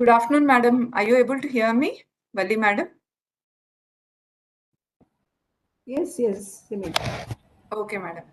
Good afternoon, madam. Are you able to hear me? Valli, madam? Yes, Simi. Okay, madam.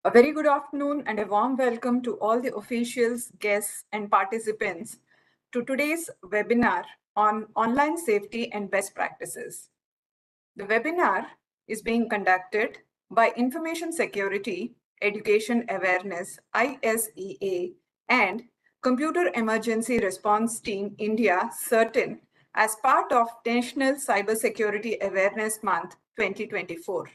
A very good afternoon and a warm welcome to all the officials, guests, and participants to today's webinar on online safety and best practices. The webinar is being conducted by Information Security Education Awareness ISEA and Computer Emergency Response Team India CERTIN as part of National Cybersecurity Awareness Month 2024.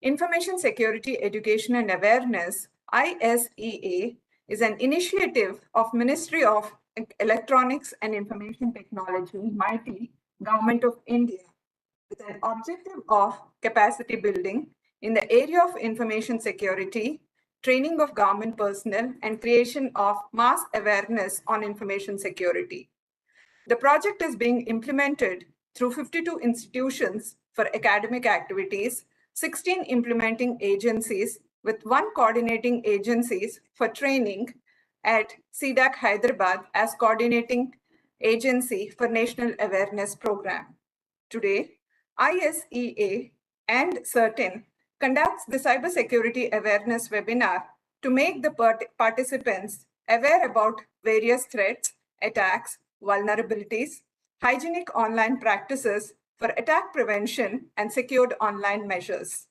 Information Security Education and Awareness, ISEA, is an initiative of Ministry of Electronics and Information Technology, MeitY, Government of India, with an objective of capacity building in the area of information security, training of government personnel, and creation of mass awareness on information security. The project is being implemented through 52 institutions for academic activities, 16 implementing agencies with 1 coordinating agencies for training at CDAC Hyderabad as coordinating agency for National Awareness Program. Today, ISEA and CERTIN conducts the Cybersecurity Awareness Webinar to make the participants aware about various threats, attacks, vulnerabilities, hygienic online practices for attack prevention and secured online measures.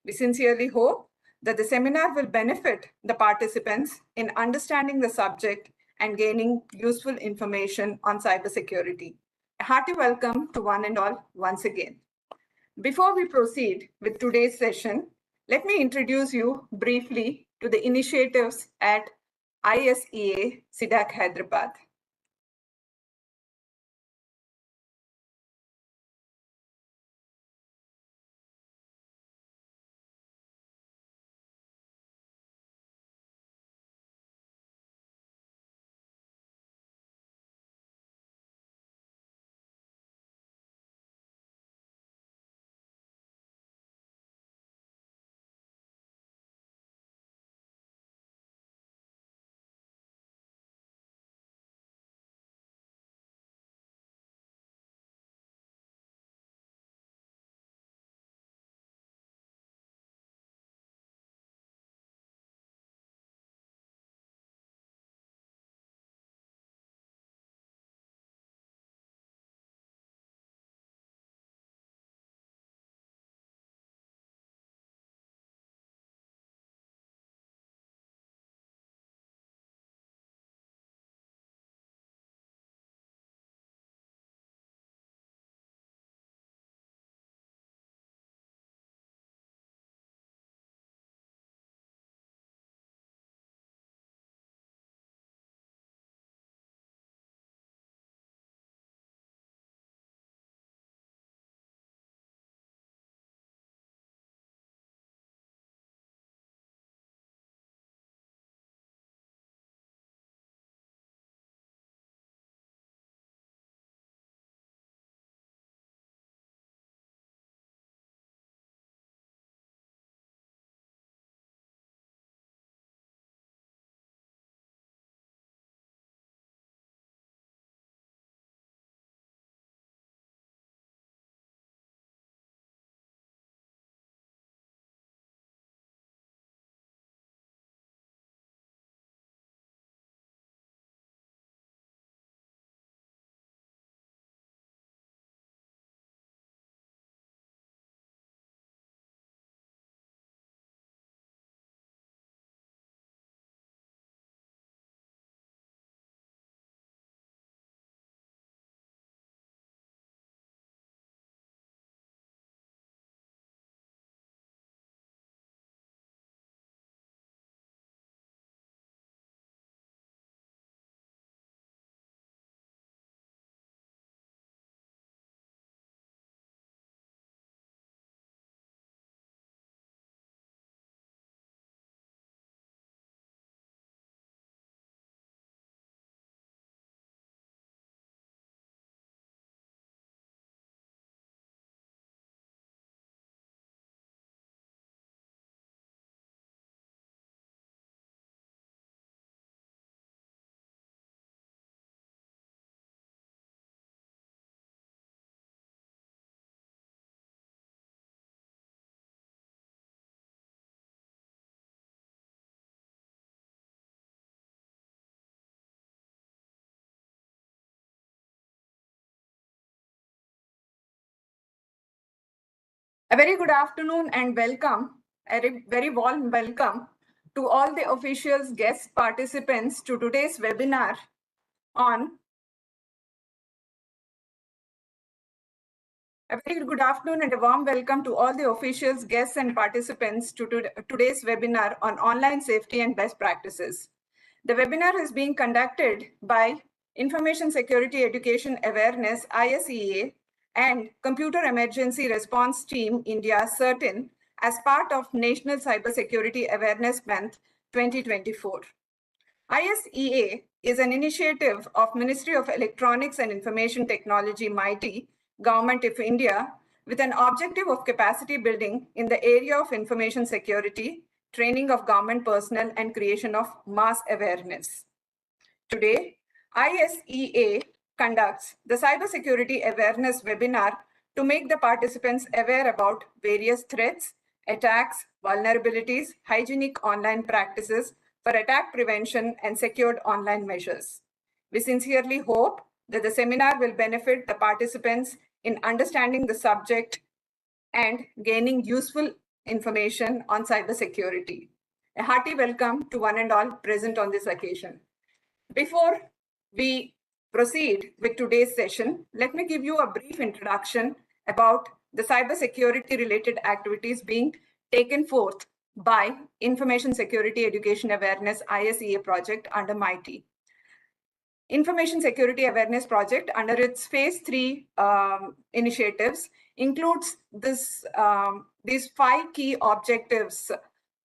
We sincerely hope that the seminar will benefit the participants in understanding the subject and gaining useful information on cybersecurity. A hearty welcome to one and all once again. Before we proceed with today's session, Let me introduce you briefly to the initiatives at ISEA CDAC Hyderabad. A very good afternoon and welcome, a very warm welcome to all the officials, guest participants to today's webinar on A very good afternoon and a warm welcome to all the officials, guests, and participants to today's webinar on online safety and best practices. The webinar is being conducted by Information Security Education Awareness, ISEA, and Computer Emergency Response Team India, CERTIN, as part of National Cybersecurity Awareness Month 2024. ISEA is an initiative of Ministry of Electronics and Information Technology, MeitY, Government of India, with an objective of capacity building in the area of information security, training of government personnel, and creation of mass awareness. Today, ISEA conducts the Cybersecurity Awareness Webinar to make the participants aware about various threats, attacks, vulnerabilities, hygienic online practices for attack prevention and secured online measures. We sincerely hope that the seminar will benefit the participants in understanding the subject and gaining useful information on cybersecurity. A hearty welcome to one and all present on this occasion. Before we proceed with today's session, let me give you a brief introduction about the cybersecurity related activities being taken forth by Information Security Education Awareness ISEA project under MITI. Information Security Awareness Project, under its phase 3 initiatives, includes these 5 key objectives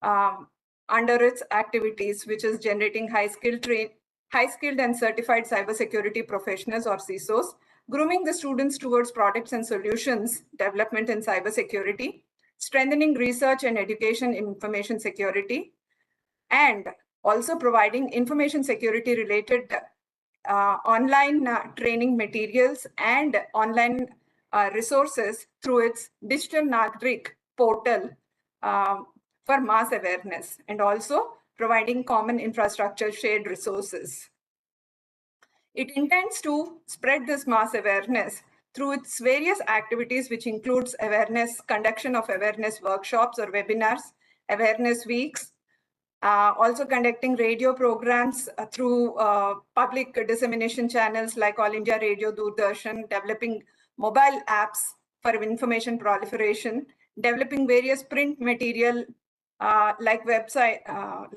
under its activities, which is generating high-skilled and certified cybersecurity professionals or CISOs, grooming the students towards products and solutions development in cybersecurity, strengthening research and education in information security, and also providing information security related online training materials and online resources through its Digital Nagrik portal for mass awareness, and also providing common infrastructure shared resources. It intends to spread this mass awareness through its various activities, which includes conduction of awareness workshops or webinars, awareness weeks, also conducting radio programs through public dissemination channels like All India Radio, Doordarshan, developing mobile apps for information proliferation, developing various print material like website,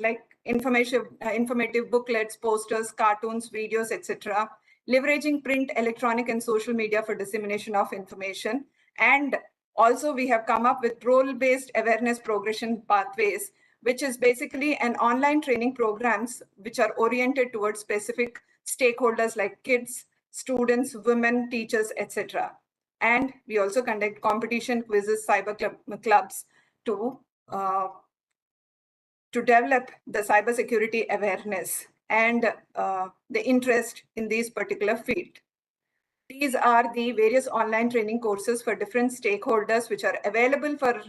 like informative booklets, posters, cartoons, videos, etc., leveraging print, electronic, and social media for dissemination of information. And also we have come up with role-based awareness progression pathways, which is basically an online training programs which are oriented towards specific stakeholders like kids, students, women, teachers, etc. And we also conduct competition quizzes, cyber clubs to develop the cybersecurity awareness and the interest in this particular field. These are the various online training courses for different stakeholders, which are available for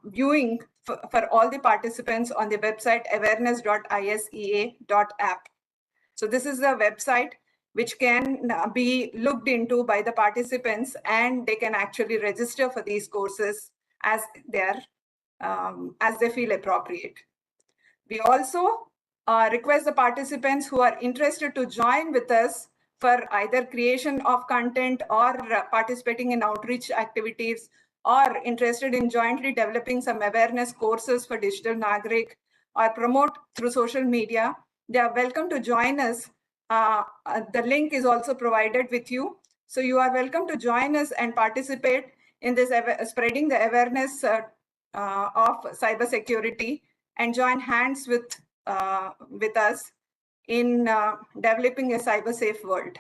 viewing for all the participants on the website awareness.isea.app. So this is the website which can be looked into by the participants, and they can actually register for these courses as they feel appropriate. We also request the participants who are interested to join with us for either creation of content or participating in outreach activities, or interested in jointly developing some awareness courses for Digital Nagrik or promote through social media. They are welcome to join us. The link is also provided with you. So you are welcome to join us and participate in this spreading the awareness of cybersecurity, and join hands with us in developing a cyber-safe world.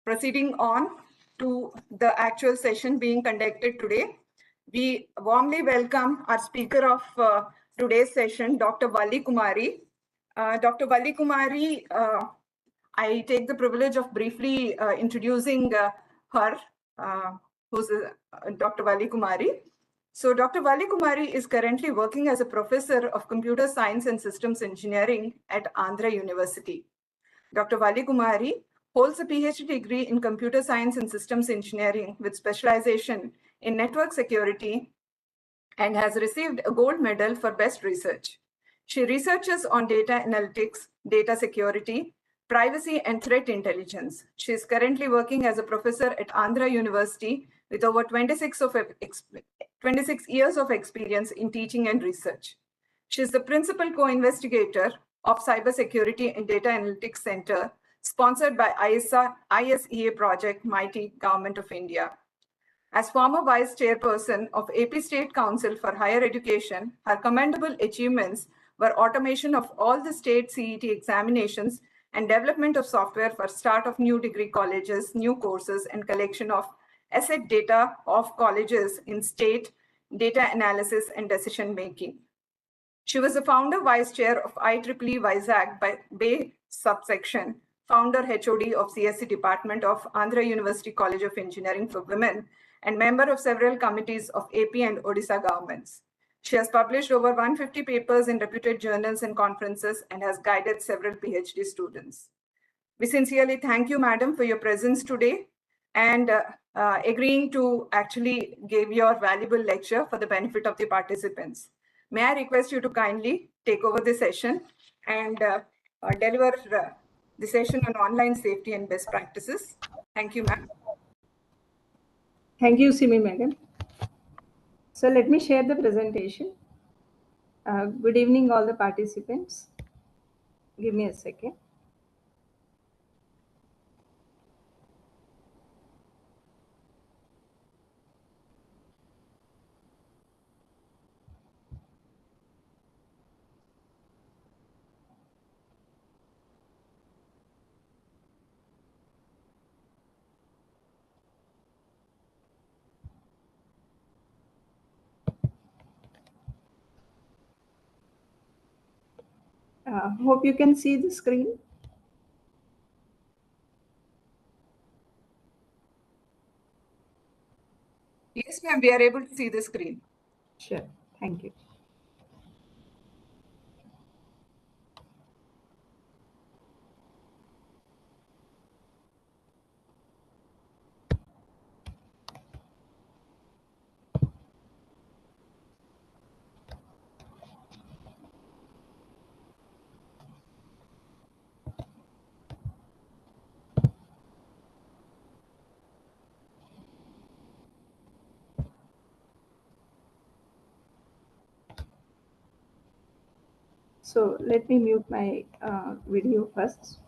Proceeding on to the actual session being conducted today, we warmly welcome our speaker of today's session, Dr. Valli Kumari. Dr. Valli Kumari, I take the privilege of briefly introducing her, who's Dr. Valli Kumari. So Dr. Valli Kumari is currently working as a professor of computer science and systems engineering at Andhra University. Dr. Valli Kumari holds a PhD degree in computer science and systems engineering with specialization in network security, and has received a gold medal for best research. She researches on data analytics, data security, privacy, and threat intelligence. She is currently working as a professor at Andhra University with over 26 years of experience in teaching and research. She is the principal co-investigator of Cybersecurity and Data Analytics Center, sponsored by ISEA project, MITI, Government of India. As former vice chairperson of AP State Council for Higher Education, her commendable achievements were automation of all the state CET examinations and development of software for start of new degree colleges, new courses, and collection of asset data of colleges in state data analysis and decision making. She was the founder vice chair of IEEE Vizag Bay subsection, founder HOD of CSE Department of Andhra University College of Engineering for Women, and member of several committees of AP and Odisha governments. She has published over 150 papers in reputed journals and conferences, and has guided several PhD students. We sincerely thank you, madam, for your presence today and agreeing to actually give your valuable lecture for the benefit of the participants. May I request you to kindly take over the session and deliver the session on online safety and best practices. Thank you, ma'am. Thank you, Simi madam. So let me share the presentation. Good evening, all the participants. Give me a second. Hope you can see the screen. Yes, ma'am, we are able to see the screen. Sure. Thank you. So let me mute my video first.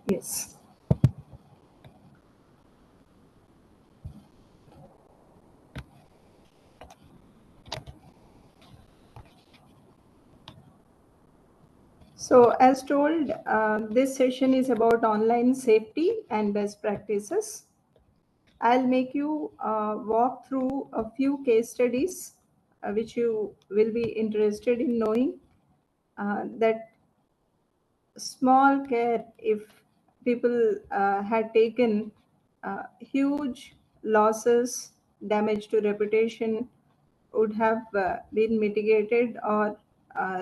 Yes. So as told, this session is about online safety and best practices. I'll make you walk through a few case studies which you will be interested in knowing that small care, if people had taken huge losses, damage to reputation would have been mitigated or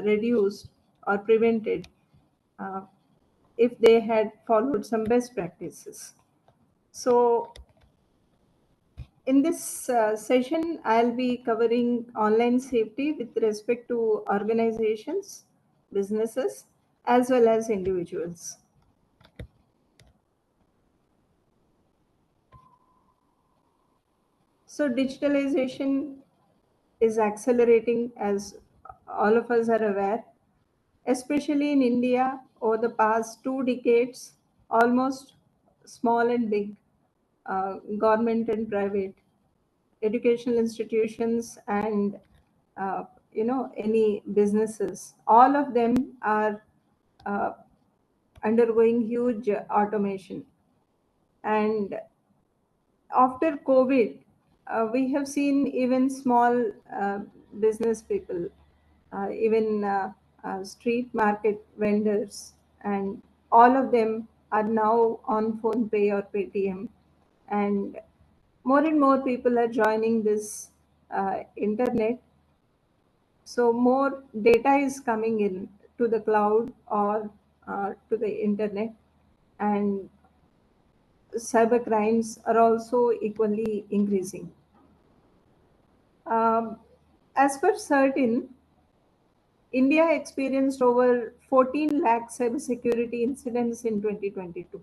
reduced or prevented uh, if they had followed some best practices. So in this session, I'll be covering online safety with respect to organizations, businesses, as well as individuals. So, digitalization is accelerating, as all of us are aware, especially in India over the past 2 decades, almost small and big, government and private, educational institutions and uh, any businesses, all of them are uh, undergoing huge automation. And after COVID, we have seen even small business people, even street market vendors, and all of them are now on phone pay or paytm, and more people are joining this internet. So more data is coming in to the cloud or to the internet, and cyber crimes are also equally increasing. Um, as per certain, India experienced over 14 lakh cybersecurity incidents in 2022.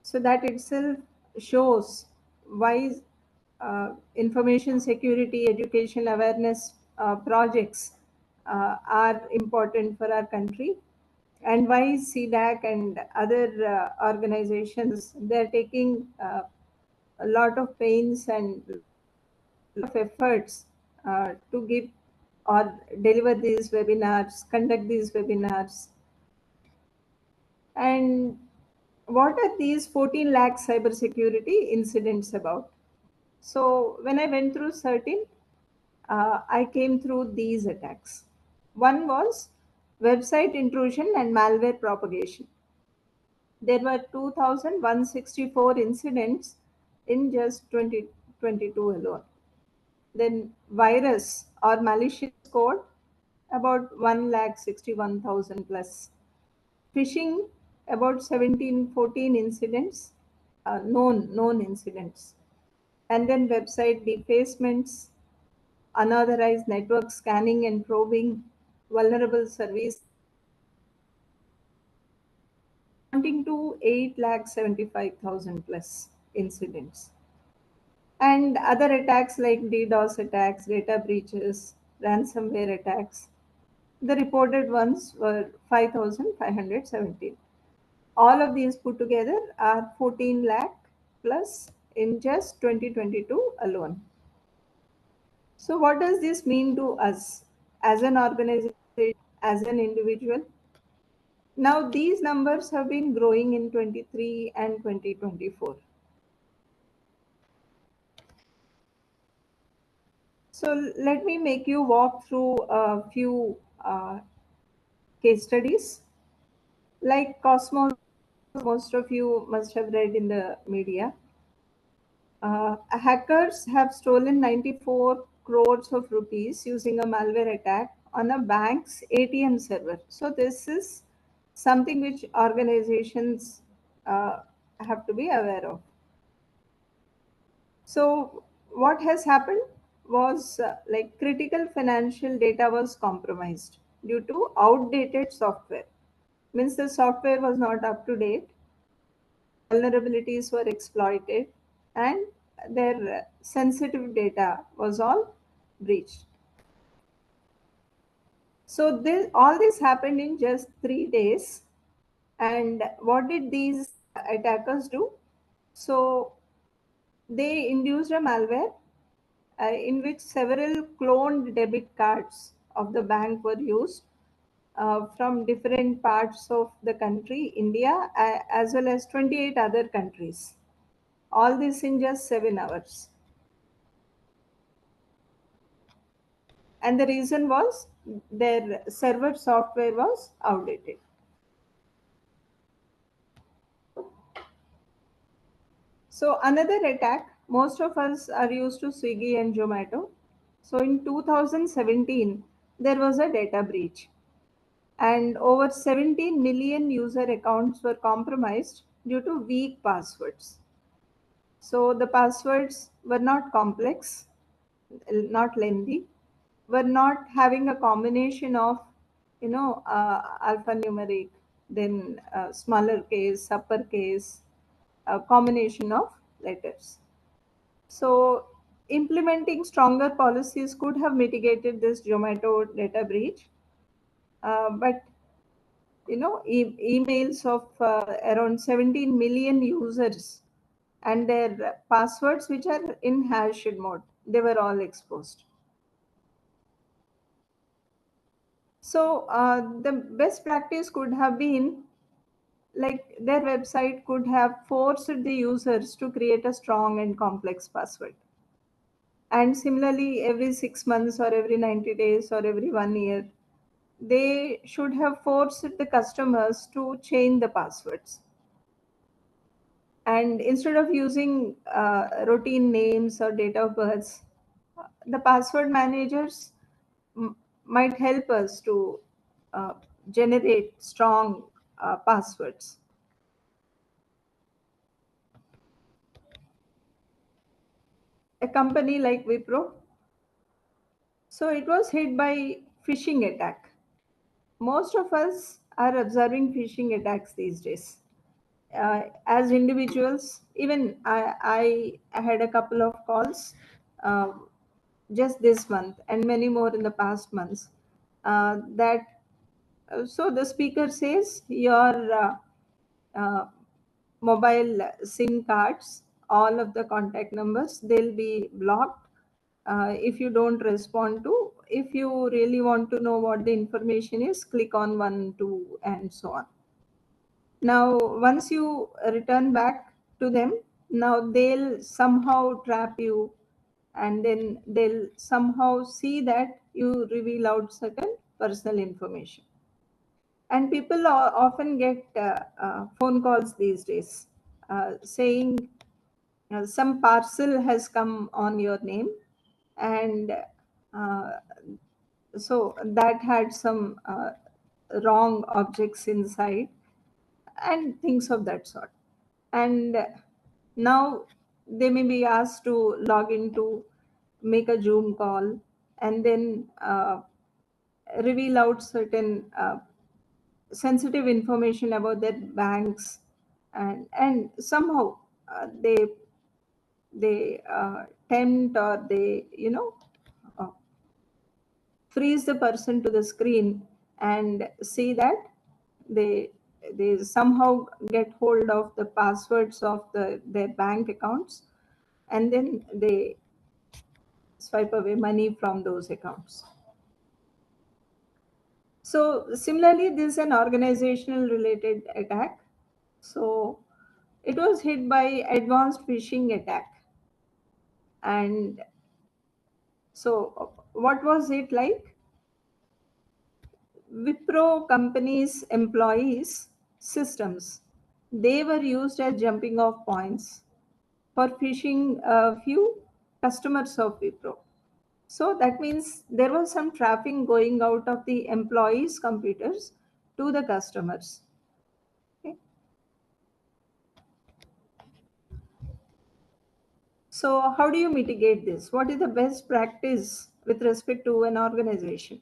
So that itself shows why information security, education awareness projects are important for our country, and why CDAC and other organizations, they're taking a lot of pains and of efforts to give or deliver these webinars, conduct these webinars. And what are these 14 lakh cybersecurity incidents about? So when I went through certain, I came through these attacks. One was website intrusion and malware propagation. There were 2,164 incidents in just 2022 alone. Then virus or malicious code, about 1,61,000 plus. Phishing, about 1714 incidents. known incidents. And then website defacements, unauthorized network scanning and probing, vulnerable service, amounting to 8,75,000 plus incidents. And other attacks like DDoS attacks, data breaches, ransomware attacks, the reported ones were 5,517. All of these put together are 14 lakh plus in just 2022 alone. So, what does this mean to us as an organization, as an individual? Now, these numbers have been growing in 23 and 2024. So, let me make you walk through a few case studies. Like Cosmos, most of you must have read in the media. Hackers have stolen 94 crores of rupees using a malware attack on a bank's ATM server. So, this is something which organizations have to be aware of. So, what has happened was like critical financial data was compromised due to outdated software. Means the software was not up to date, vulnerabilities were exploited, and their sensitive data was all breached. So all this happened in just 3 days. And what did these attackers do? So they induced a malware in which several cloned debit cards of the bank were used from different parts of the country, India, as well as 28 other countries. All this in just 7 hours. And the reason was their server software was outdated. So another attack, most of us are used to Swiggy and Zomato. So in 2017, there was a data breach and over 17 million user accounts were compromised due to weak passwords. So the passwords were not complex, not lengthy, were not having a combination of, alphanumeric, then smaller case, uppercase, a combination of letters. So implementing stronger policies could have mitigated this Zomato data breach, but emails of around 17 million users and their passwords, which are in hashed mode, they were all exposed. So the best practice could have been like their website could have forced the users to create a strong and complex password. And similarly, every 6 months or every 90 days or every 1 year, they should have forced the customers to change the passwords. And instead of using routine names or date of births, the password managers might help us to uh, generate strong passwords. A company like Wipro, so it was hit by phishing attack. Most of us are observing phishing attacks these days. As individuals, even I had a couple of calls uh, just this month and many more in the past months. That So the speaker says your uh, mobile SIM cards, all of the contact numbers, they'll be blocked if you don't respond to. If you really want to know what the information is, click on 1, 2, and so on. Now, once you return back to them, now they'll somehow trap you and then they'll somehow see that you reveal out certain personal information. And people often get phone calls these days saying some parcel has come on your name, and uh, so that had some wrong objects inside and things of that sort. And Now they may be asked to log in to make a Zoom call and then reveal out certain sensitive information about their banks, and somehow they tempt, or they uh, freeze the person to the screen and see that they they somehow get hold of the passwords of their bank accounts, and then they swipe away money from those accounts. So similarly, this is an organizational related attack. So it was hit by advanced phishing attack. And so what was it like? Wipro company's employees' systems, they were used as jumping off points for phishing a few customers of Wipro. So that means there was some traffic going out of the employees' computers to the customers. Okay. So how do you mitigate this? What is the best practice with respect to an organization?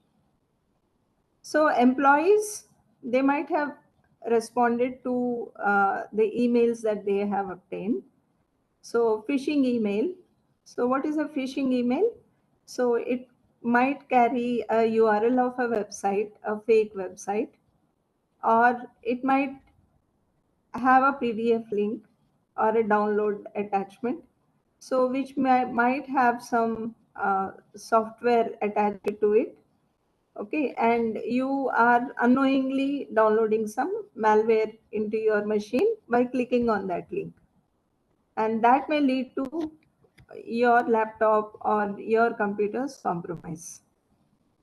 So employees, they might have responded to the emails that they have obtained. So phishing email. So what is a phishing email? So it might carry a URL of a website, a fake website, or it might have a PDF link or a download attachment. So which might have some software attached to it. Okay, and you are unknowingly downloading some malware into your machine by clicking on that link, and that may lead to your laptop or your computer's compromise.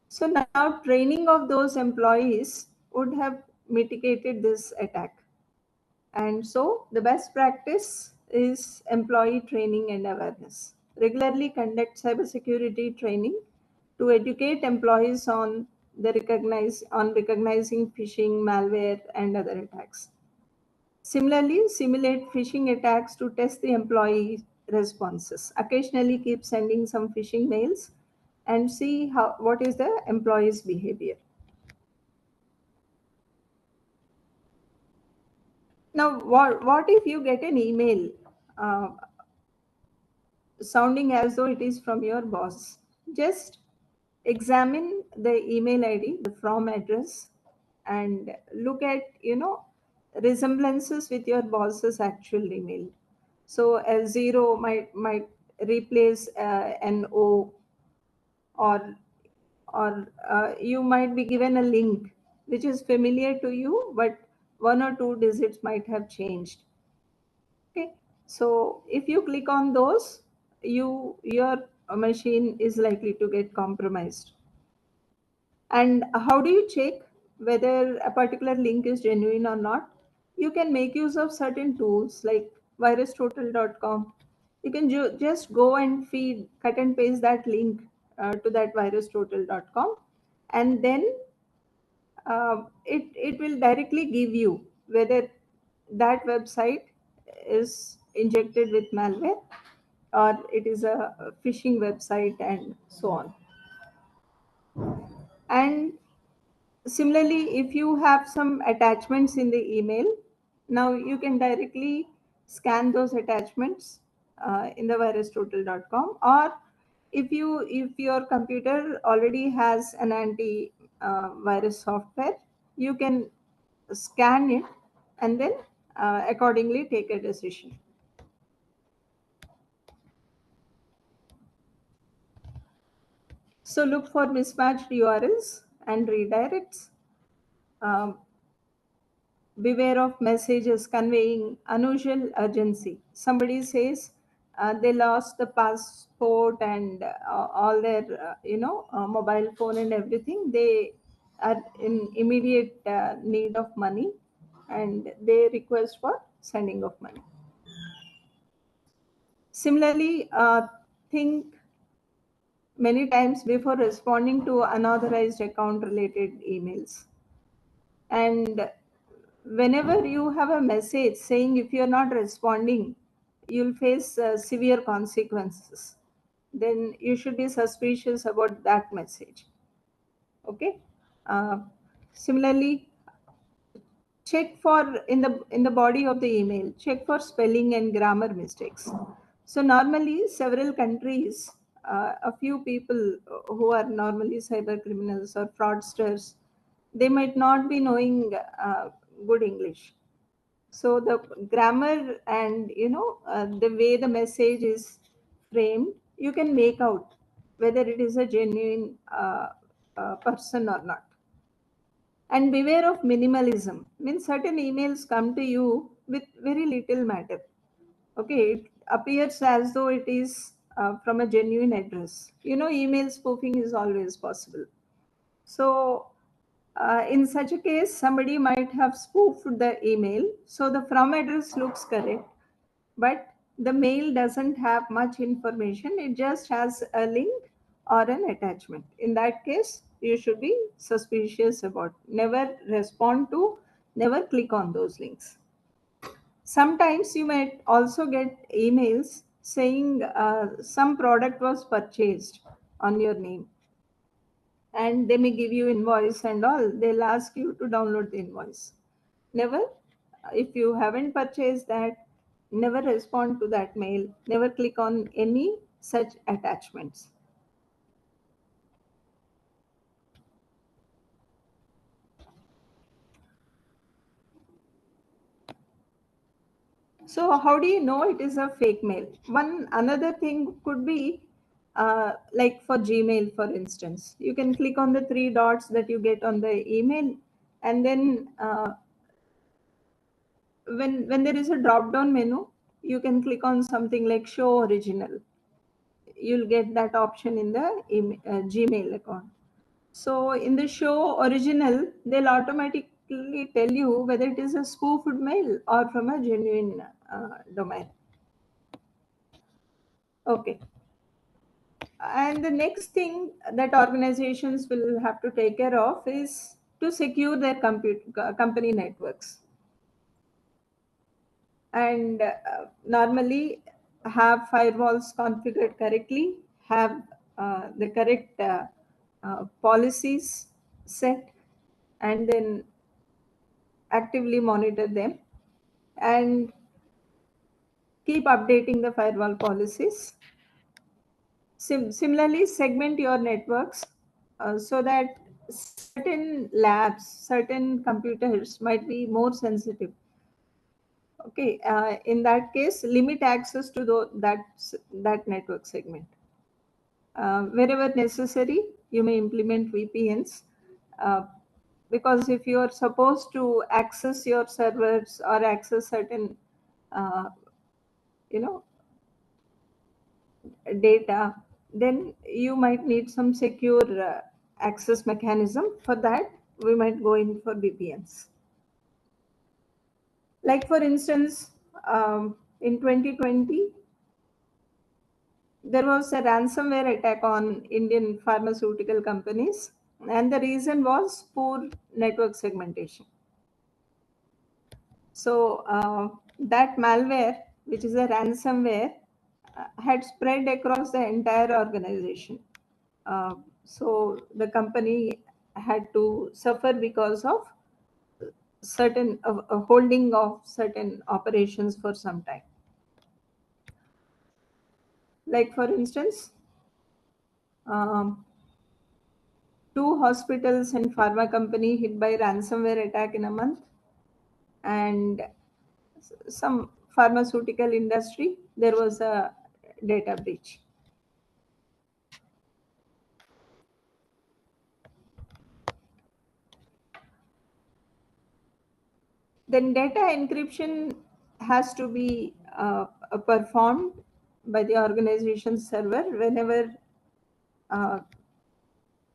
So now training of those employees would have mitigated this attack. And so the best practice is employee training and awareness. Regularly conduct cybersecurity training to educate employees on recognizing phishing, malware, and other attacks. Similarly, simulate phishing attacks to test the employee responses. Occasionally keep sending some phishing mails and see what is the employee's behavior. Now, what if you get an email uh, sounding as though it is from your boss? Just examine the email ID, the from address, and look at resemblances with your boss's actual email. So a zero might replace an O, or you might be given a link which is familiar to you, but one or two digits might have changed. Okay, so if you click on those, your machine is likely to get compromised. And how do you check whether a particular link is genuine or not? You can make use of certain tools like virustotal.com. You can just go and cut and paste that link to that virustotal.com, and then it will directly give you whether that website is injected with malware or it is a phishing website, and so on. And similarly, if you have some attachments in the email, now you can directly scan those attachments in the virustotal.com, or if your computer already has an anti virus software, you can scan it and then accordingly take a decision. So look for mismatched URLs and redirects. Um, Beware of messages conveying unusual urgency. Somebody says they lost the passport and all their mobile phone and everything. They are in immediate need of money, and they request for sending of money. Similarly, think many times before responding to unauthorized account related emails. And whenever you have a message saying if you're not responding, you'll face severe consequences. Then you should be suspicious about that message. Okay. Uh, Similarly, check for in the body of the email, check for spelling and grammar mistakes. So normally several countries, a few people who are normally cyber criminals or fraudsters, they might not be knowing good English. So the grammar and the way the message is framed, you can make out whether it is a genuine person or not. And beware of minimalism. Means certain emails come to you with very little matter. Okay, it appears as though it is from a genuine address. Email spoofing is always possible. So in such a case, somebody might have spoofed the email. So the from address looks correct, but the mail doesn't have much information. It just has a link or an attachment. In that case, you should be suspicious about. Never respond to, never click on those links. Sometimes you might also get emails saying some product was purchased on your name, and they may give you invoice and all. They'll ask you to download the invoice. Never, if you haven't purchased that, never respond to that mail, never click on any such attachments. So how do you know it is a fake mail? One another thing could be like for Gmail, for instance, you can click on the three dots that you get on the email, and then when there is a drop down menu, you can click on something like show original. You'll get that option in the Gmail account. So in the show original, they'll automatically tell you whether it is a spoofed mail or from a genuine domain. Okay. And the next thing that organizations will have to take care of is to secure their company networks. And normally have firewalls configured correctly, have the correct policies set, and then actively monitor them, and keep updating the firewall policies. Similarly, segment your networks so that certain labs, certain computers might be more sensitive. Okay, in that case, limit access to that network segment. Wherever necessary, you may implement VPNs, uh, because if you are supposed to access your servers or access certain uh, you know data, then you might need some secure access mechanism. For that, we might go in for VPNs. Like for instance, in 2020, there was a ransomware attack on Indian pharmaceutical companies, and the reason was poor network segmentation. So that malware, which is a ransomware, had spread across the entire organization. So the company had to suffer because of certain holding of certain operations for some time. Like for instance, um, two hospitals and pharma company hit by ransomware attack in a month, and some pharmaceutical industry, there was a data breach. Then data encryption has to be performed by the organization server whenever uh,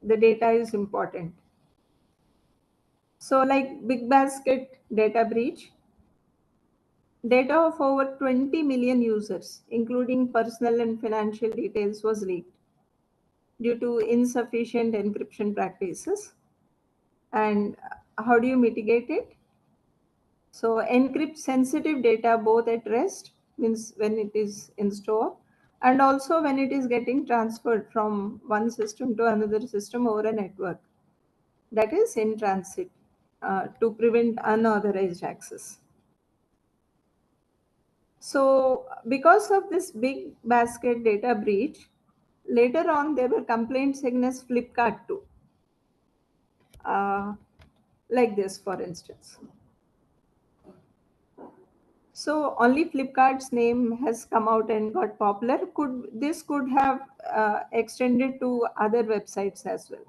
the data is important. So like Big Basket data breach, data of over 20 million users, including personal and financial details, was leaked due to insufficient encryption practices. And how do you mitigate it? So encrypt sensitive data both at rest means when it is in store, and also when it is getting transferred from one system to another system over a network, that is in transit, to prevent unauthorized access. So because of this big basket data breach, later on there were complaints against Flipkart too. Like this, for instance. So only Flipkart's name has come out and got popular. Could have extended to other websites as well.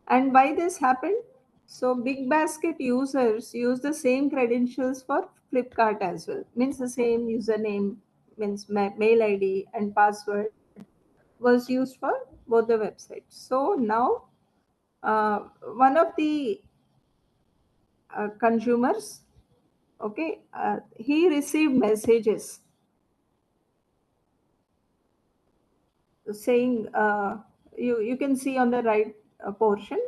And why this happened? So Big Basket users use the same credentials for Flipkart as well. Means the same username, means mail ID and password was used for both the websites. So now one of the consumers, okay, he received messages saying, you can see on the right portion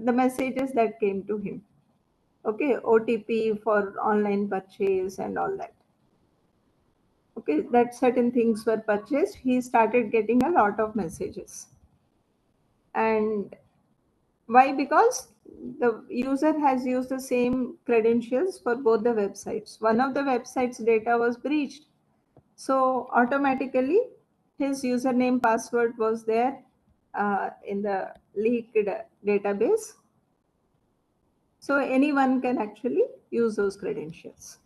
the messages that came to him, okay, OTP for online purchase and all that, okay, that certain things were purchased. He started getting a lot of messages. And why? Because the user has used the same credentials for both the websites. One of the websites data was breached, so automatically his username password was there in the leaked database. So anyone can actually use those credentials.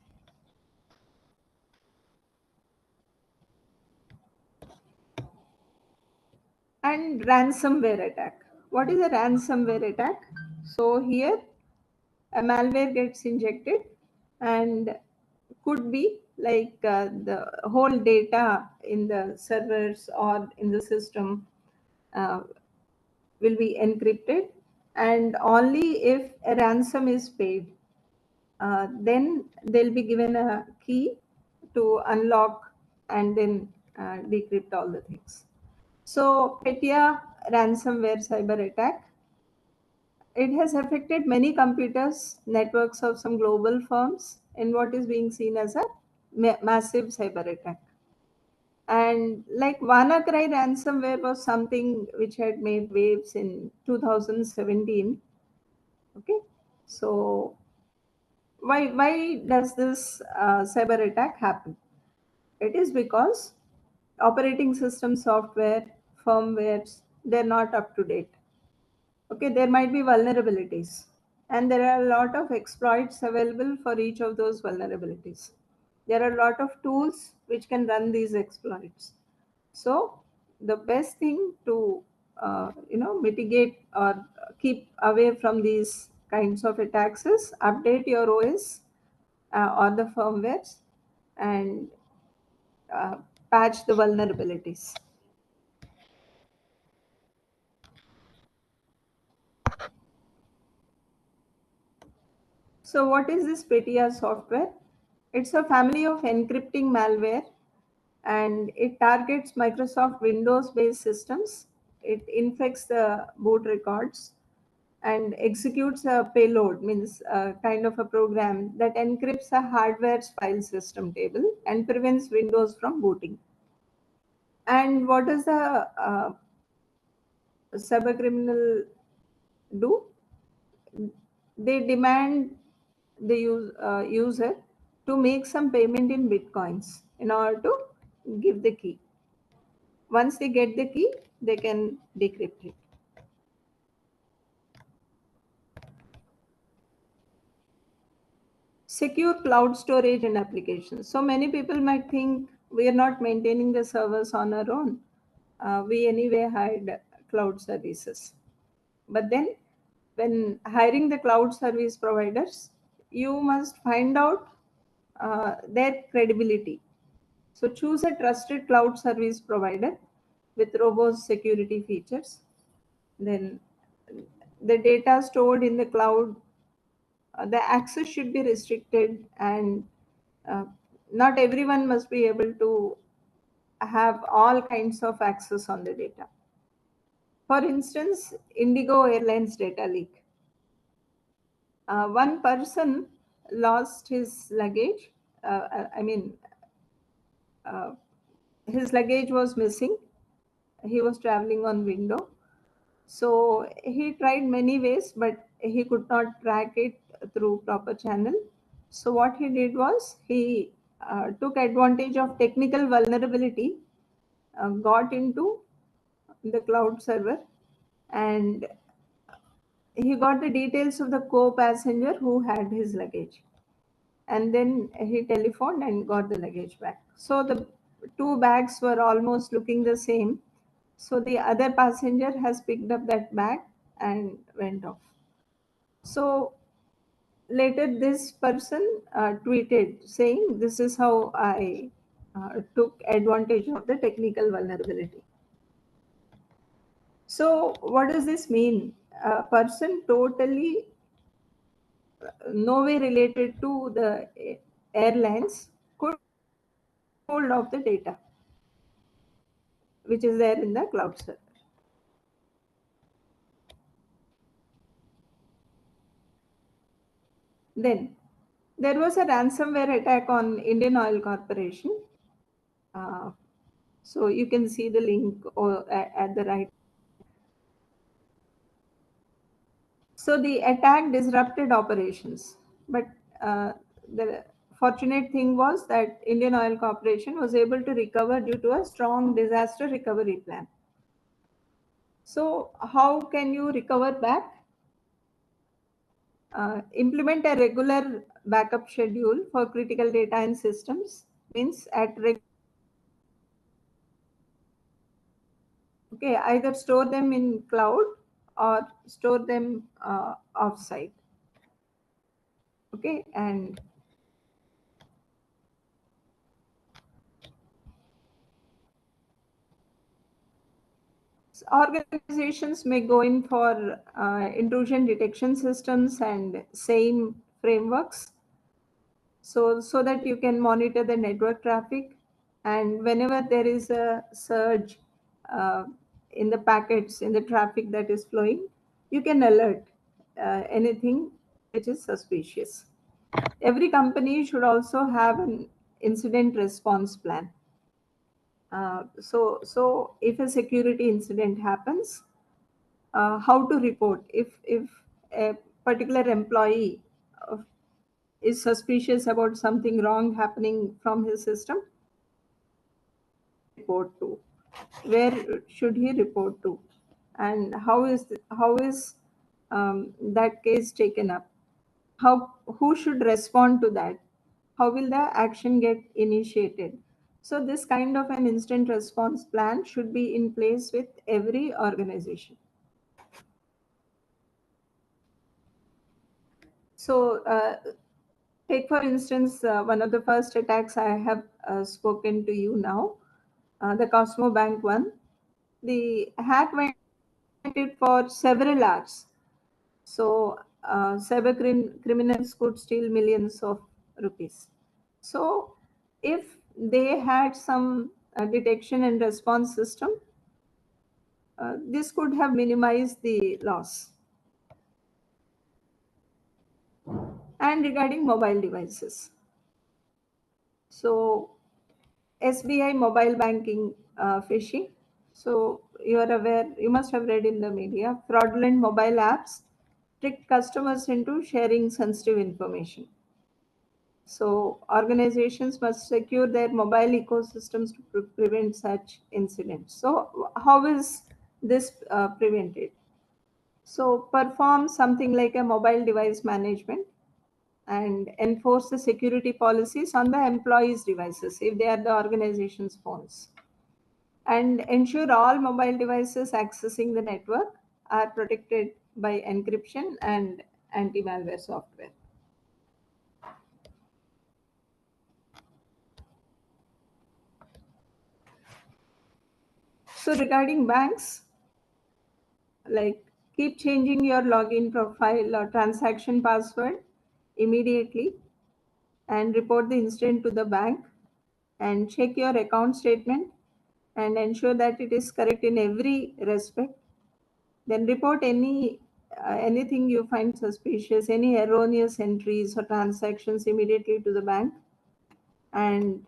And ransomware attack. What is a ransomware attack? So here a malware gets injected and could be like the whole data in the servers or in the system uh, will be encrypted, and only if a ransom is paid, then they'll be given a key to unlock and then decrypt all the things. So Petya ransomware cyber attack, it has affected many computers, networks of some global firms in what is being seen as a massive cyber attack. And like WannaCry ransomware was something which had made waves in 2017. Okay, so why does this cyber attack happen? It is because operating system software, firmwares, they're not up to date. Okay, there might be vulnerabilities, and there are a lot of exploits available for each of those vulnerabilities. There are a lot of tools which can run these exploits. So the best thing to mitigate or keep away from these kinds of attacks is update your OS or the firmwares and uh, patch the vulnerabilities. So what is this Petya software? It's a family of encrypting malware, and it targets Microsoft Windows based systems. It infects the boot records and executes a payload, means a kind of a program that encrypts a hardware's file system table and prevents Windows from booting. And what does the cybercriminal do? They demand the user to make some payment in bitcoins in order to give the key. Once they get the key, they can decrypt it. Secure cloud storage and applications. So many people might think we are not maintaining the servers on our own. We anyway hired cloud services. But then, when hiring the cloud service providers, you must find out their credibility. So choose a trusted cloud service provider with robust security features. Then the data stored in the cloud, the access should be restricted, and uh, not everyone must be able to have all kinds of access on the data. For instance, Indigo Airlines data leak. One person lost his luggage. I mean, his luggage was missing. He was traveling on window. So he tried many ways, but he could not track it through proper channel. So what he did was he took advantage of technical vulnerability, got into the cloud server, and he got the details of the co-passenger who had his luggage. And then he telephoned and got the luggage back. So the two bags were almost looking the same. So the other passenger has picked up that bag and went off. So later this person tweeted saying, "This is how I took advantage of the technical vulnerability." So what does this mean? A person totally no way related to the airlines could hold of the data which is there in the cloud server. Then there was a ransomware attack on Indian Oil Corporation. So you can see the link at the right. So the attack disrupted operations, but the fortunate thing was that Indian Oil Corporation was able to recover due to a strong disaster recovery plan. So how can you recover back? Implement a regular backup schedule for critical data and systems. Means okay, either store them in cloud or store them offsite. Okay, and organizations may go in for intrusion detection systems and SAME frameworks, so that you can monitor the network traffic, and whenever there is a surge in the packets in the traffic that is flowing, you can alert anything which is suspicious. Every company should also have an incident response plan. So if a security incident happens, how to report if a particular employee is suspicious about something wrong happening from his system, report to where should he report to, and how is that case taken up, who should respond to that, how will the action get initiated. So this kind of an instant response plan should be in place with every organization. So take for instance one of the first attacks I have spoken to you now, the Cosmo Bank one. The hack went for several hours. So criminals could steal millions of rupees. So if they had some detection and response system, this could have minimized the loss. And regarding mobile devices, so SBI mobile banking phishing. So you are aware, you must have read in the media, fraudulent mobile apps trick customers into sharing sensitive information. So organizations must secure their mobile ecosystems to prevent such incidents. So how is this prevented? So perform something like a mobile device management and enforce the security policies on the employees' devices if they are the organization's phones. And ensure all mobile devices accessing the network are protected by encryption and anti-malware software. So regarding banks, like keep changing your login profile or transaction password immediately and report the incident to the bank, and check your account statement and ensure that it is correct in every respect. Then report anything you find suspicious, any erroneous entries or transactions immediately to the bank, and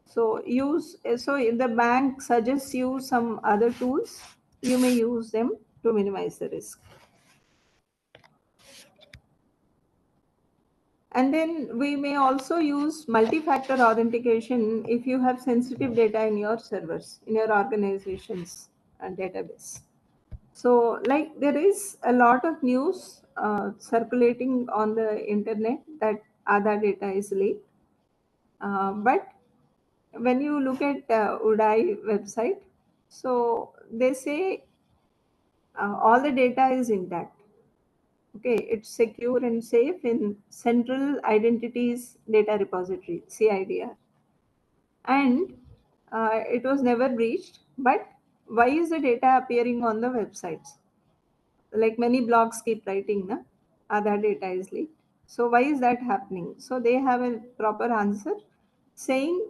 So if the bank suggests you some other tools, you may use them to minimize the risk. And then we may also use multi-factor authentication if you have sensitive data in your servers, in your organization's database. So, like, there is a lot of news circulating on the internet that Aadhaar data is leaked. But when you look at Udai website, so they say all the data is intact. Okay, it's secure and safe in Central Identities Data Repository, CIDR, and it was never breached. But why is the data appearing on the websites? Like many blogs keep writing, na, Aadhaar data is leaked. So why is that happening? So they have a proper answer saying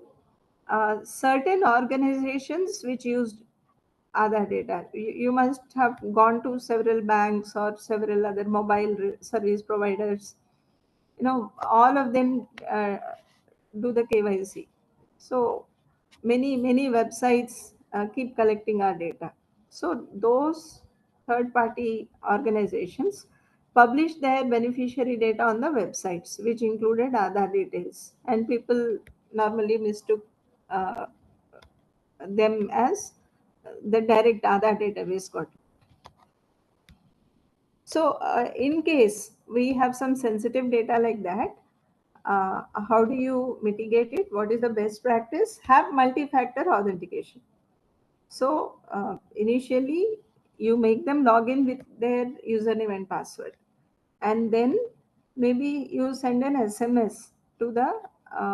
certain organizations which used Aadhaar data. You must have gone to several banks or several other mobile service providers. All of them do the KYC. So many websites keep collecting our data. So those third party organizations publish their beneficiary data on the websites, which included Aadhaar details, and people normally mistook uh, them as the direct Aadhaar database got. So, in case we have some sensitive data like that, how do you mitigate it? What is the best practice? Have multi-factor authentication. So, initially, you make them log in with their username and password, and then maybe you send an SMS to the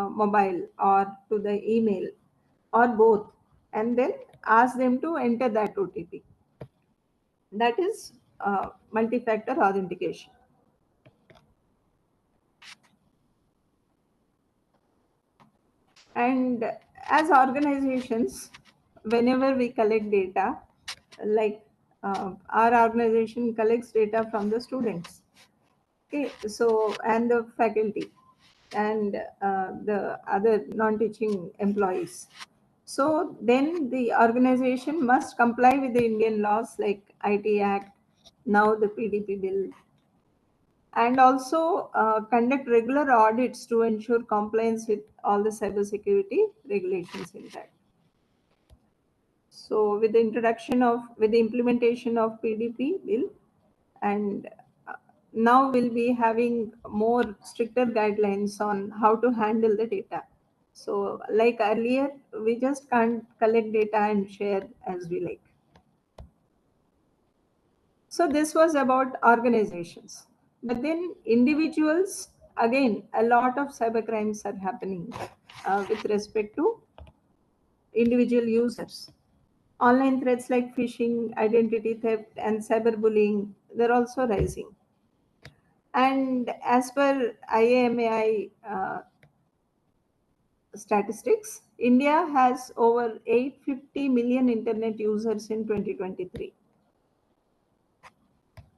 mobile or to the email or both, and then ask them to enter that OTP. That is multi-factor authentication. And as organizations, whenever we collect data, like our organization collects data from the students, okay, so and the faculty and the other non-teaching employees. So then the organization must comply with the Indian laws like IT Act, now the PDP bill, and also conduct regular audits to ensure compliance with all the cybersecurity regulations in that. So, with the implementation of PDP bill, and now we'll be having more stricter guidelines on how to handle the data. So, like earlier, we just can't collect data and share as we like. So this was about organizations. But then individuals, again, a lot of cyber crimes are happening with respect to individual users. Online threats like phishing, identity theft, and cyberbullying, they're also rising. And as per IAMAI statistics, India has over 850 million internet users in 2023.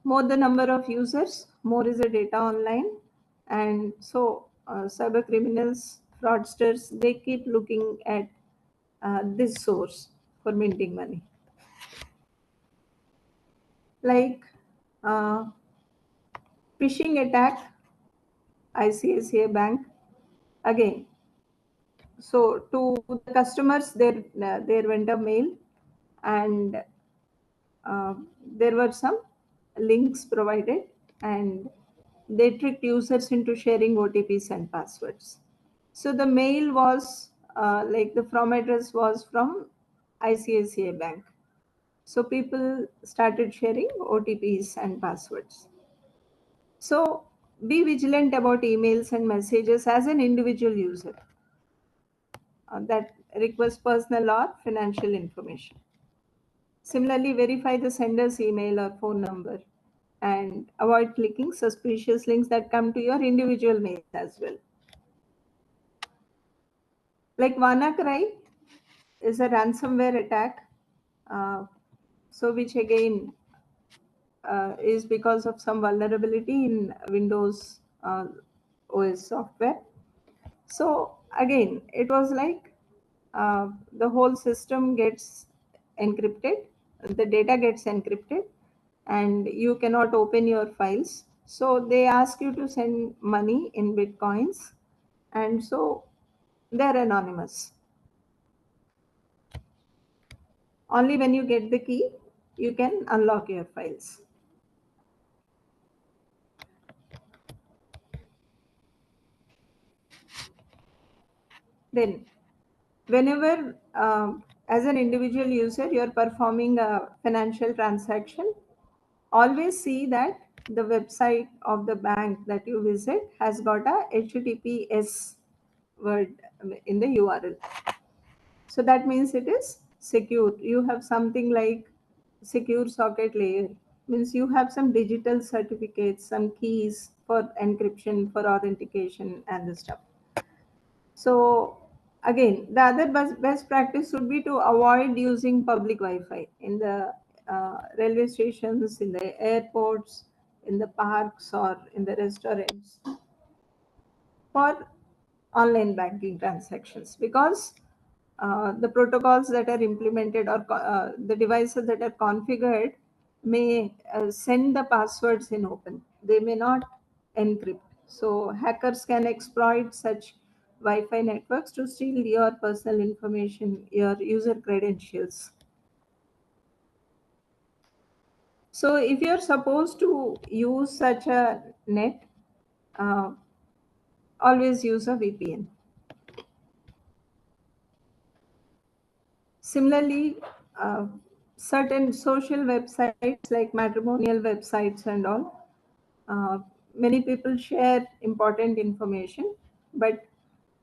More the number of users, more is the data online, and so cyber criminals, fraudsters, they keep looking at this source for minting money. Like uh, phishing attack, ICICI Bank again. So to the customers, their vendor mail, and there were some links provided, and they tricked users into sharing OTPs and passwords. So the mail was like the from address was from ICICI Bank. So people started sharing OTPs and passwords. So be vigilant about emails and messages as an individual user that request personal or financial information. Similarly, verify the sender's email or phone number and avoid clicking suspicious links that come to your individual mails as well. Like WannaCry is a ransomware attack, uh, so which again is because of some vulnerability in Windows OS software. So again, it was like the whole system gets encrypted, the data gets encrypted, and you cannot open your files. So they ask you to send money in bitcoins, and so they're anonymous. Only when you get the key, you can unlock your files. Then, whenever, as an individual user, you're performing a financial transaction, always see that the website of the bank that you visit has got a HTTPS word in the URL. So that means it is secure. You have something like secure socket layer. Means you have some digital certificates, some keys for encryption, for authentication, and the stuff. So again, the other best practice would be to avoid using public Wi-Fi in the railway stations, in the airports, in the parks, or in the restaurants for online banking transactions, because the protocols that are implemented, or the devices that are configured, may send the passwords in open. They may not encrypt. So hackers can exploit such Wi-Fi networks to steal your personal information, your user credentials. So if you're supposed to use such a net, uh, always use a VPN. Similarly, certain social websites like matrimonial websites and all, many people share important information, but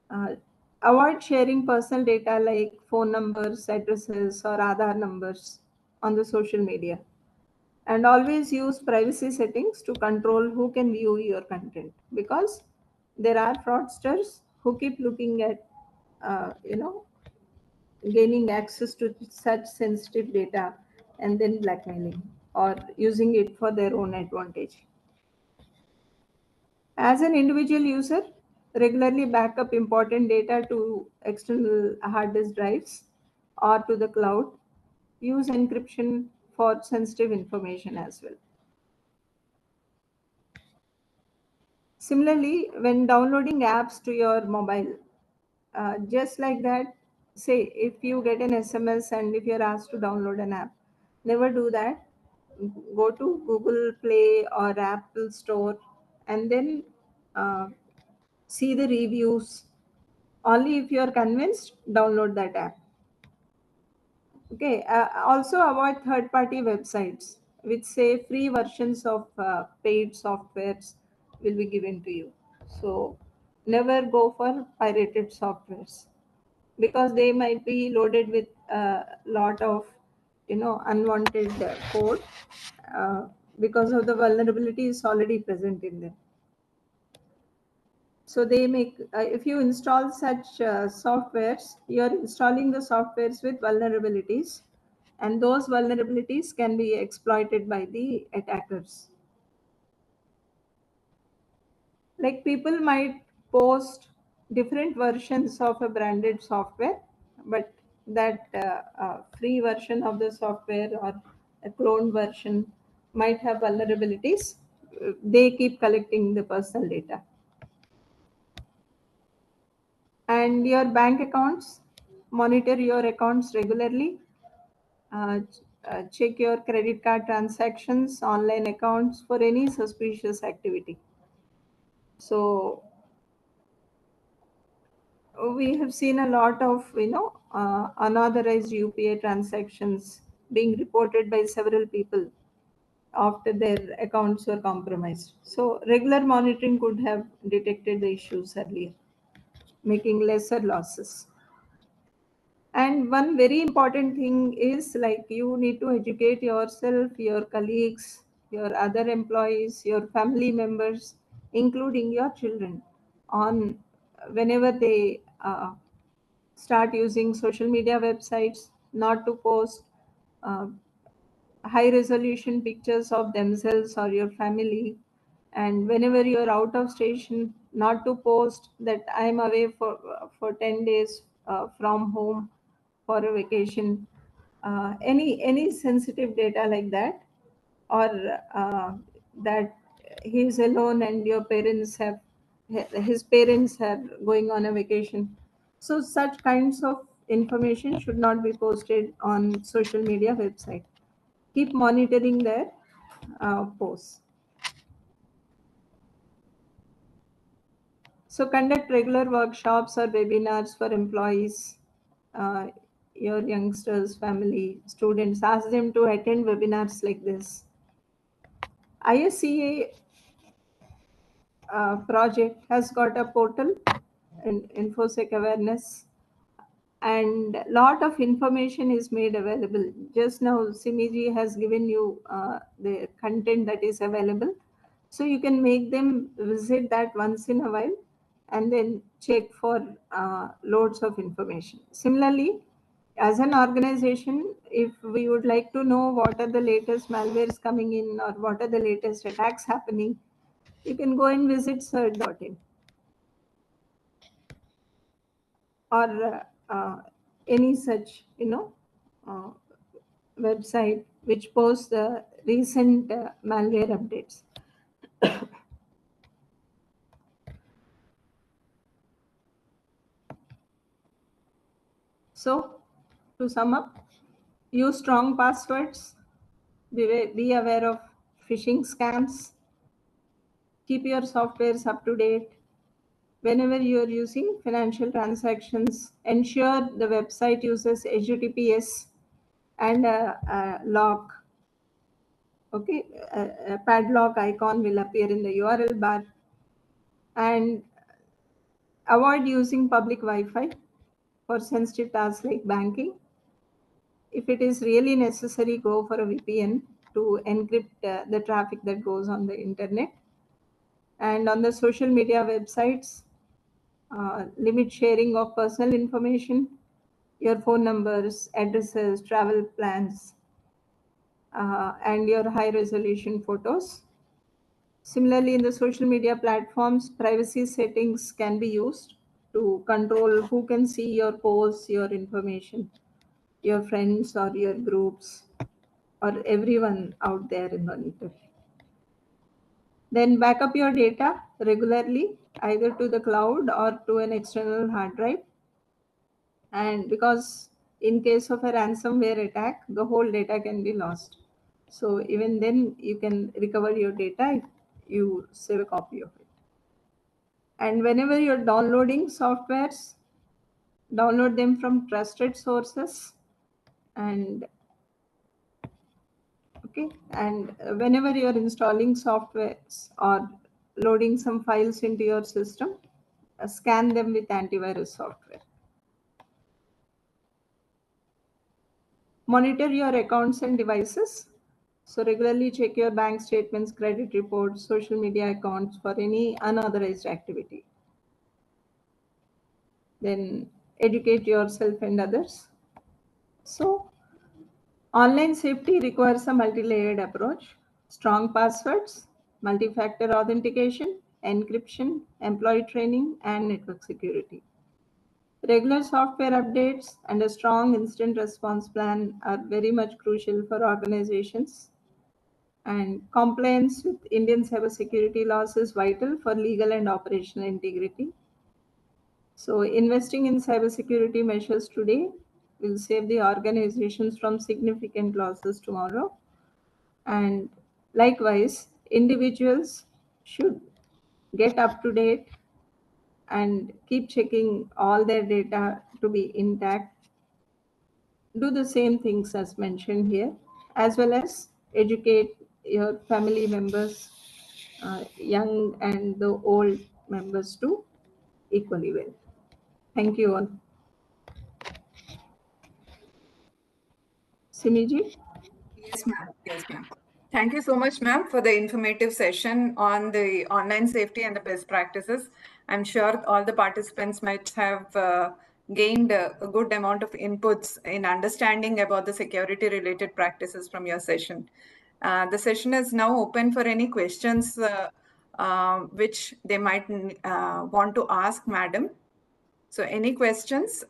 uh, avoid sharing personal data like phone numbers, addresses, or Aadhaar numbers on the social media. And always use privacy settings to control who can view your content, because there are fraudsters who keep looking at, gaining access to such sensitive data and then blackmailing or using it for their own advantage. As an individual user, regularly back up important data to external hard disk drives or to the cloud. Use encryption for sensitive information as well. Similarly, when downloading apps to your mobile, just like that, say if you get an SMS and if you're asked to download an app, never do that. Go to Google Play or Apple Store, and then uh, see the reviews. Only if you're convinced, download that app. Okay. Also avoid third-party websites which say free versions of paid softwares will be given to you. So never go for pirated softwares, because they might be loaded with a lot of unwanted code, uh, because of the vulnerability is already present in them. So they make, if you install such softwares, you're installing the softwares with vulnerabilities, and those vulnerabilities can be exploited by the attackers. Like people might post different versions of a branded software, but that free version of the software or a cloned version might have vulnerabilities. They keep collecting the personal data. And your bank accounts, monitor your accounts regularly. Check your credit card transactions, online accounts for any suspicious activity. So we have seen a lot of unauthorized UPI transactions being reported by several people after their accounts were compromised. So regular monitoring could have detected the issues earlier, making lesser losses. And one very important thing is, like, you need to educate yourself, your colleagues, your other employees, your family members, including your children, on whenever they start using social media websites, not to post uh, high resolution pictures of themselves or your family. And whenever you're out of station, not to post that I'm away for 10 days from home for a vacation, any sensitive data like that, or that he is alone and your parents have his parents are going on a vacation. So such kinds of information should not be posted on social media website. Keep monitoring their posts. So conduct regular workshops or webinars for employees, uh, your youngsters, family, students. Ask them to attend webinars like this. ISCA project has got a portal in InfoSec awareness, and lot of information is made available. Just now Simiji has given you the content that is available, so you can make them visit that once in a while and then check for loads of information. Similarly, as an organization, if we would like to know what are the latest malwares coming in or what are the latest attacks happening, you can go and visit cert.in or any such uh, website which posts the recent malware updates. So to sum up, use strong passwords, be aware of phishing scams, keep your softwares up to date. Whenever you are using financial transactions, ensure the website uses HTTPS and a lock. Okay, a padlock icon will appear in the URL bar, and avoid using public Wi-Fi for sensitive tasks like banking. If it is really necessary, go for a VPN to encrypt the traffic that goes on the internet. And on the social media websites, limit sharing of personal information, your phone numbers, addresses, travel plans, and your high resolution photos. Similarly, in the social media platforms, privacy settings can be used to control who can see your posts, your information, your friends or your groups, or everyone out there in the internet. Then back up your data regularly, either to the cloud or to an external hard drive. And because in case of a ransomware attack, the whole data can be lost. So even then, you can recover your data if you save a copy of it. And whenever you're downloading softwares, download them from trusted sources. And okay, and whenever you're installing softwares or loading some files into your system, scan them with antivirus software. Monitor your accounts and devices. So regularly check your bank statements, credit reports, social media accounts for any unauthorized activity. Then educate yourself and others. So online safety requires a multi-layered approach: strong passwords, multi-factor authentication, encryption, employee training, and network security. Regular software updates and a strong incident response plan are very much crucial for organizations. And compliance with Indian cybersecurity laws is vital for legal and operational integrity. So investing in cybersecurity measures today will save the organizations from significant losses tomorrow. And likewise, individuals should get up to date and keep checking all their data to be intact. Do the same things as mentioned here, as well as educate your family members, young and the old members too, equally well. Thank you all. Simiji? Yes, ma'am. Yes, ma'am. Thank you so much, ma'am, for the informative session on the online safety and the best practices. I'm sure all the participants might have gained a good amount of inputs in understanding about the security related practices from your session. The session is now open for any questions which they might want to ask, madam. So any questions,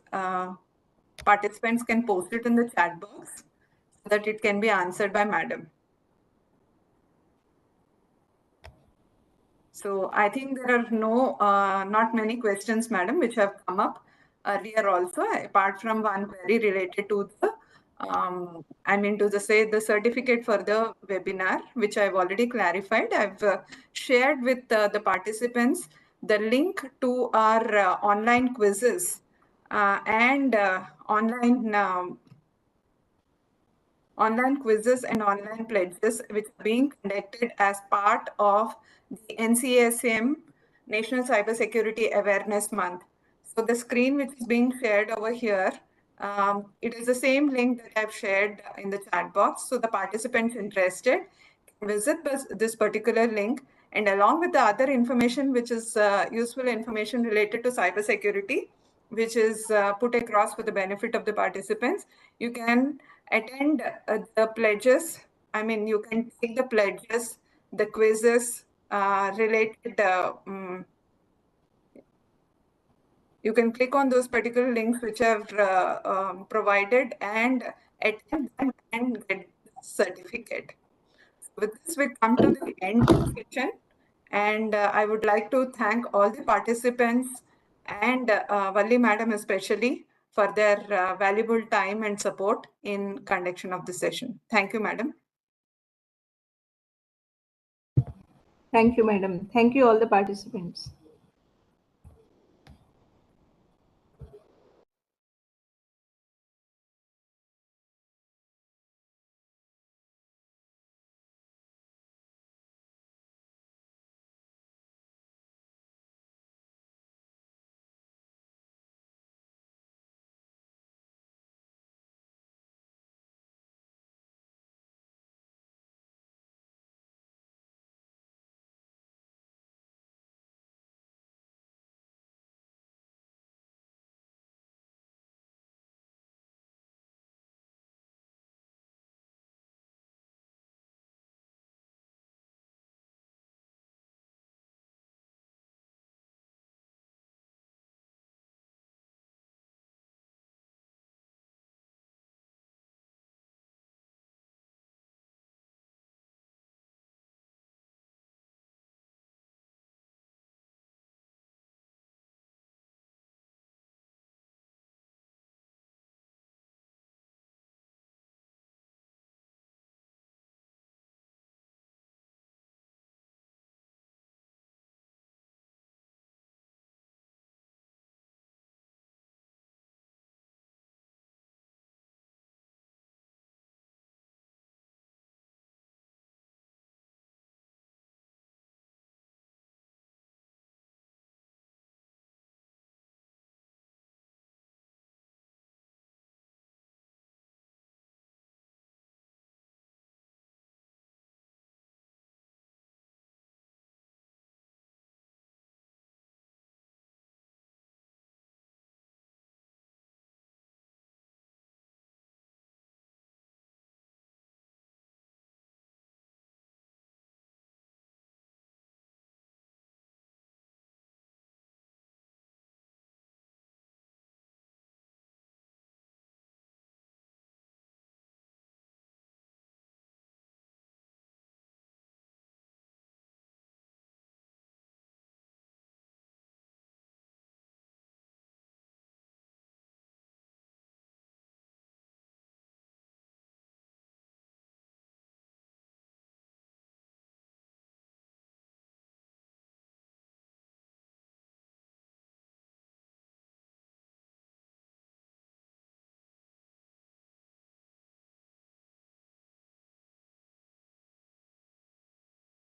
participants can post it in the chat box so that it can be answered by Madam. So I think there are not many questions, Madam, which have come up earlier also, apart from one query related to the, the certificate for the webinar, which I've already clarified. I've shared with the participants the link to our online quizzes and online quizzes and online pledges, which are being conducted as part of the NCSM National Cybersecurity Awareness Month. So the screen which is being shared over here, it is the same link that I've shared in the chat box. So the participants interested can visit this particular link, and along with the other information, which is useful information related to cybersecurity, which is put across for the benefit of the participants, you can attend the pledges. I mean, you can take the pledges, the quizzes related. You can click on those particular links which are provided and attend them and get the certificate. With this, we come to the end of the session, and I would like to thank all the participants and Valli Madam especially for their valuable time and support in conduction of the session. Thank you, Madam. Thank you, Madam. Thank you, all the participants.